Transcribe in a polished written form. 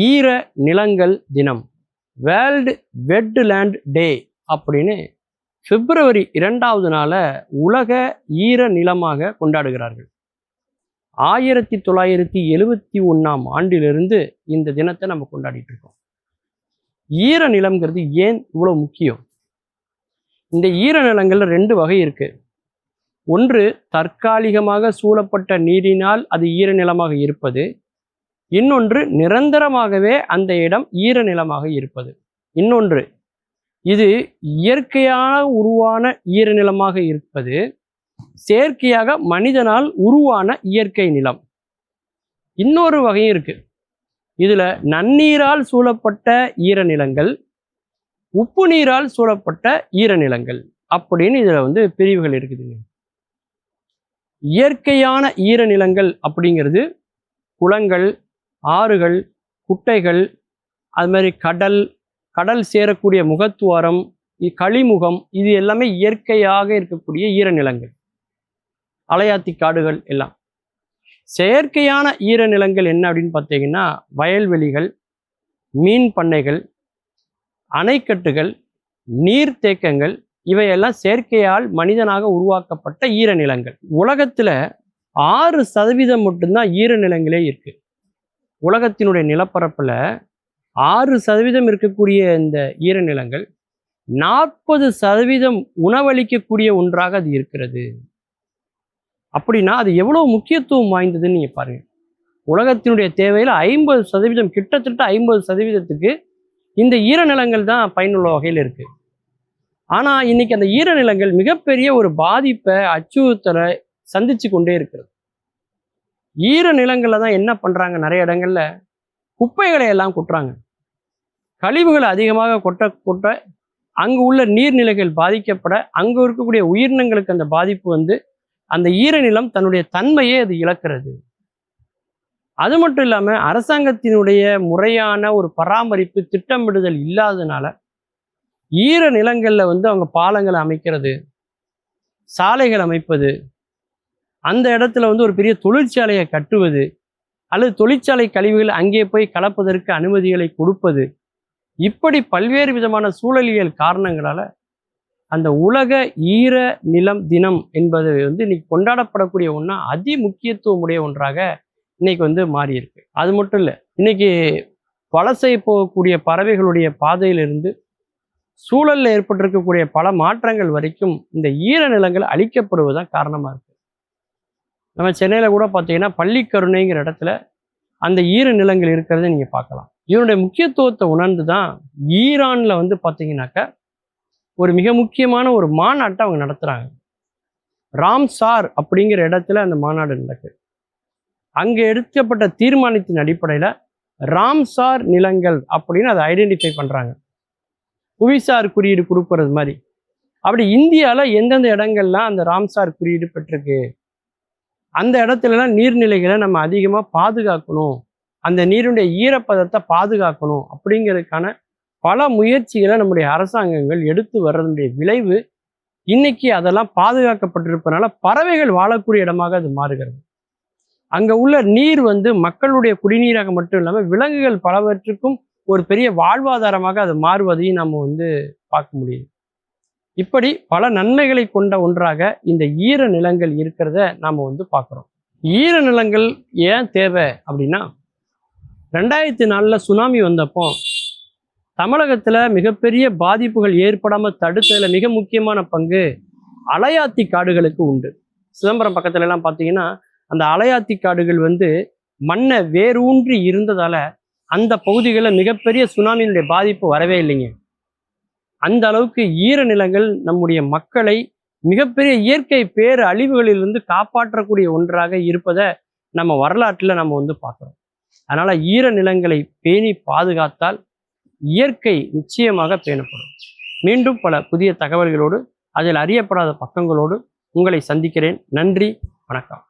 ஈர நிலங்கள் தினம், வேர்ல்டு வெட்லேண்ட் டே அப்படின்னு பிப்ரவரி 2வது நாளை உலக ஈர நிலமாக கொண்டாடுகிறார்கள். 1971ஆம் ஆண்டிலிருந்து இந்த தினத்தை நம்ம கொண்டாடிட்டு இருக்கோம். ஈர நிலம்ங்கிறது ஏன் இவ்வளவு முக்கியம்? இந்த ஈர நிலங்கள்ல 2 வகை இருக்கு. ஒன்று தற்காலிகமாக சூழப்பட்ட நீரினால் அது ஈர நிலமாக இருப்பது, இன்னொன்று நிரந்தரமாகவே அந்த இடம் ஈர நிலமாக இருப்பது. இன்னொன்று இது இயற்கையாக உருவான ஈர நிலமாக இருப்பது, செயற்கையாக மனிதனால் உருவான இயற்கை நிலம். இன்னொரு வகையும் இருக்கு. இதுல நன்னீரால் சூழப்பட்ட ஈர நிலங்கள், உப்பு நீரால் சூழப்பட்ட ஈர நிலங்கள் அப்படின்னு இதுல பிரிவுகள் இருக்குதுங்க. இயற்கையான ஈர நிலங்கள் அப்படிங்கிறது குளங்கள், ஆறுகள், குட்டைகள், அது மாதிரி கடல் சேரக்கூடிய முகத்துவாரம், களிமுகம், இது எல்லாமே இயற்கையாக இருக்கக்கூடிய ஈர நிலங்கள். அலையாத்தி காடுகள் எல்லாம். செயற்கையான ஈர நிலங்கள் என்ன அப்படின்னு பார்த்தீங்கன்னா வயல்வெளிகள், மீன் பண்ணைகள், அணைக்கட்டுகள், நீர்த்தேக்கங்கள், இவையெல்லாம் செயற்கையால் மனிதனாக உருவாக்கப்பட்ட ஈர நிலங்கள். உலகத்துல 6% மட்டும்தான் ஈர நிலங்களே இருக்கு. உலகத்தினுடைய நிலப்பரப்புல 6% இருக்கக்கூடிய இந்த ஈர நிலங்கள் 40% உணவளிக்கக்கூடிய ஒன்றாக அது இருக்கிறது. அப்படின்னா அது எவ்வளவு முக்கியத்துவம் வாய்ந்ததுன்னு நீங்க பாருங்க. உலகத்தினுடைய தேவையில 50%, கிட்டத்தட்ட 50%க்கு இந்த ஈர நிலங்கள் தான் பயனுள்ள வகையில் இருக்கு. ஆனா இன்னைக்கு அந்த ஈர நிலங்கள் மிகப்பெரிய ஒரு பாதிப்பை, அச்சுறுத்தலை சந்திச்சு கொண்டே இருக்கிறது. ஈர நிலங்கள்ல தான் என்ன பண்றாங்க, நிறைய இடங்கள்ல குப்பைகளை எல்லாம் கொட்டுறாங்க. கழிவுகளை அதிகமாக கொட்ட அங்கு உள்ள நீர்நிலைகள் பாதிக்கப்பட, அங்கு இருக்கக்கூடிய உயிரினங்களுக்கு அந்த பாதிப்பு அந்த ஈரநிலம் தன்னுடைய தன்மையே அது இழக்கிறது. அது மட்டும் இல்லாம அரசாங்கத்தினுடைய முறையான ஒரு பராமரிப்பு, திட்டமிடுதல் இல்லாததுனால ஈர நிலங்கள்ல அவங்க பாலங்களை அமைக்கிறது, சாலைகள் அமைப்பது, அந்த இடத்துல ஒரு பெரிய தொழிற்சாலையை கட்டுவது, அல்லது தொழிற்சாலை கழிவுகள் அங்கே போய் கலப்பதற்கு அனுமதிகளை கொடுப்பது, இப்படி பல்வேறு விதமான சூழலியல் காரணங்களால அந்த உலக ஈர நிலம் தினம் என்பது இன்னைக்கு கொண்டாடப்படக்கூடிய ஒன்றா அதி முக்கியத்துவமுடைய ஒன்றாக இன்னைக்கு மாறி இருக்கு. அது மட்டும் இல்லை, இன்னைக்கு வலசை போகக்கூடிய பறவைகளுடைய பாதையிலிருந்து சூழல்ல ஏற்பட்டிருக்கக்கூடிய பல மாற்றங்கள் வரைக்கும் இந்த ஈர நிலங்கள் அழிக்கப்படுவதுதான் காரணமா இருக்கு. நம்ம சென்னையில கூட பார்த்தீங்கன்னா பள்ளிக்கருணைங்கிற இடத்துல அந்த ஈர நிலங்கள் இருக்கிறத நீங்க பார்க்கலாம். இதனுடைய முக்கியத்துவத்தை உணர்ந்து தான் ஈரான்ல பார்த்தீங்கன்னாக்கா ஒரு மிக முக்கியமான ஒரு மாநாட்டை அவங்க நடத்துறாங்க. ராம்சார் அப்படிங்கிற இடத்துல அந்த மாநாடு நடக்குது. அங்கே எடுக்கப்பட்ட தீர்மானத்தின் அடிப்படையில ராம்சார் நிலங்கள் அப்படின்னு அதை ஐடென்டிஃபை பண்றாங்க. புவிசார் குறியீடு கொடுக்கறது மாதிரி. அப்படி இந்தியாவில் எந்தெந்த இடங்கள்லாம் அந்த ராம்சார் குறியீடு பெற்றிருக்கு, அந்த இடத்துலலாம் நீர்நிலைகளை நம்ம அதிகமாக பாதுகாக்கணும், அந்த நீருடைய ஈரப்பதத்தை பாதுகாக்கணும் அப்படிங்கிறதுக்கான பல முயற்சிகளை நம்முடைய அரசாங்கங்கள் எடுத்து வர்றதுடைய விளைவு இன்னைக்கு அதெல்லாம் பாதுகாக்கப்பட்டிருப்பதனால பறவைகள் வாழக்கூடிய இடமாக அது மாறுகிறது. அங்க உள்ள நீர் மக்களுடைய குடிநீராக மட்டும் இல்லாமல் விலங்குகள் பலவற்றுக்கும் ஒரு பெரிய வாழ்வாதாரமாக அது மாறுவதையும் நம்ம பார்க்க முடியுது. இப்படி பல நன்மைகளை கொண்ட ஒன்றாக இந்த ஈர நிலங்கள் இருக்கிறத நாம பார்க்குறோம். ஈர நிலங்கள் ஏன் தேவை அப்படின்னா, 2004 சுனாமி வந்தப்போ தமிழகத்துல மிகப்பெரிய பாதிப்புகள் ஏற்படாம தடுத்ததுல மிக முக்கியமான பங்கு அலையாத்தி காடுகளுக்கு உண்டு. சிதம்பரம் பக்கத்துல எல்லாம் பார்த்தீங்கன்னா அந்த அலையாத்தி காடுகள் மண்ணை வேரூன்றி இருந்ததால அந்த பகுதிகளில் மிகப்பெரிய சுனாமியினுடைய பாதிப்பு வரவே இல்லைங்க. அந்த அளவுக்கு ஈர நிலங்கள் நம்முடைய மக்களை மிகப்பெரிய இயற்கை பேர் அழிவுகளிலிருந்து காப்பாற்றக்கூடிய ஒன்றாக இருப்பதை நம்ம வரலாற்றில் நம்ம பார்க்குறோம். அதனால ஈர நிலங்களை பேணி பாதுகாத்தால் இயற்கை நிச்சயமாக பேணப்படும். மீண்டும் பல புதிய தகவல்களோடு, அதில் அறியப்படாத பக்கங்களோடு உங்களை சந்திக்கிறேன். நன்றி, வணக்கம்.